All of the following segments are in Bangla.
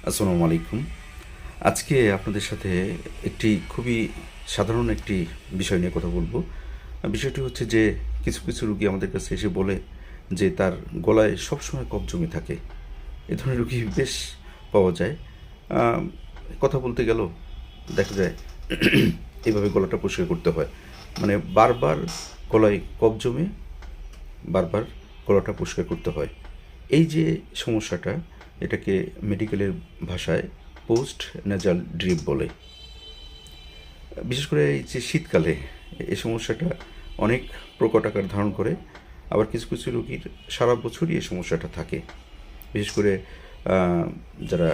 আসসালামু আলাইকুম। আজকে আপনাদের সাথে একটি খুবই সাধারণ একটি বিষয় নিয়ে কথা বলবো। বিষয়টি হচ্ছে যে কিছু রুগী আমাদের কাছে এসে বলে যে তার গলায় সবসময় কফ জমে থাকে। এ ধরনের রুগী বেশ পাওয়া যায়। আ কথা বলতে গেলেও দেখা যায় এভাবে গলাটা পরিষ্কার করতে হয়। মানে বারবার গলায় কফ জমে বারবার গলাটা পরিষ্কার করতে হয়। এই যে সমস্যাটা, এটাকে মেডিকেলের ভাষায় পোস্ট নেজাল ড্রিপ বলে। বিশেষ করে এই যে শীতকালে এই সমস্যাটা অনেক প্রকট আকার ধারণ করে। আবার কিছু রোগীর সারা বছরই এই সমস্যাটা থাকে। বিশেষ করে যারা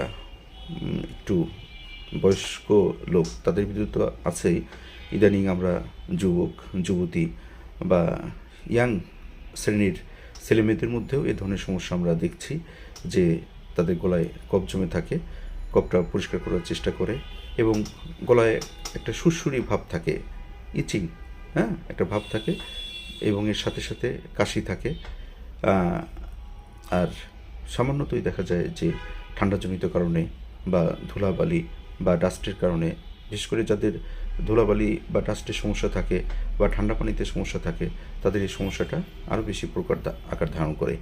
একটু বয়স্ক লোক, তাদের ভিতরে তো আছেই। ইদানিং আমরা যুবক যুবতী বা ইয়াং শ্রেণীর ছেলেমেয়েদের মধ্যেও এ ধরনের সমস্যা আমরা দেখছি যে তাদের গলায় কফ জমে থাকে। কফটা পরিষ্কার করার চেষ্টা করে এবং গলায় একটা সুরসুরি ভাব থাকে, ইচিং, হ্যাঁ, একটা ভাব থাকে এবং এর সাথে সাথে কাশি থাকে। আর সামান্যতই দেখা যায় যে ঠান্ডাজনিত কারণে বা ধুলাবালি বা ডাস্টের কারণে, বিশেষ করে যাদের ধুলাবালি বা ডাস্টের সমস্যা থাকে বা ঠান্ডা পানিতে সমস্যা থাকে, তাদের এই সমস্যাটা আরও বেশি প্রকার আকার ধারণ করে।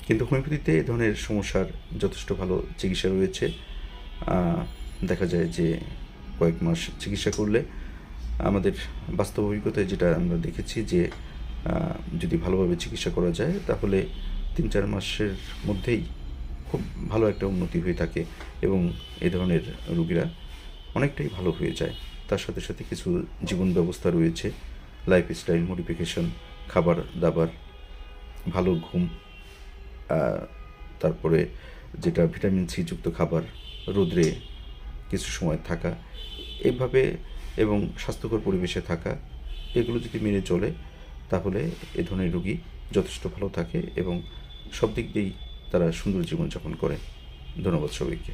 কিন্তু হোমিওপ্যাথিতে এ ধরনের সমস্যার যথেষ্ট ভালো চিকিৎসা রয়েছে। দেখা যায় যে কয়েক মাস চিকিৎসা করলে আমাদের বাস্তব অভিজ্ঞতায় যেটা আমরা দেখেছি যে যদি ভালোভাবে চিকিৎসা করা যায় তাহলে ৩-৪ মাসের মধ্যেই খুব ভালো একটা উন্নতি হয়ে থাকে এবং এ ধরনের রোগীরা অনেকটাই ভালো হয়ে যায়। তার সাথে সাথে কিছু জীবন ব্যবস্থা রয়েছে, লাইফস্টাইল মডিফিকেশন, খাবার দাবার, ভালো ঘুম, তারপরে যেটা ভিটামিন সি যুক্ত খাবার, রোদ্রে কিছু সময় থাকা, এইভাবে এবং স্বাস্থ্যকর পরিবেশে থাকা, এগুলো যদি মেনে চলে তাহলে এ ধরনের রোগী যথেষ্ট ভালো থাকে এবং সব দিক দিয়েই তারা সুন্দর জীবনযাপন করে। ধন্যবাদ সবাইকে।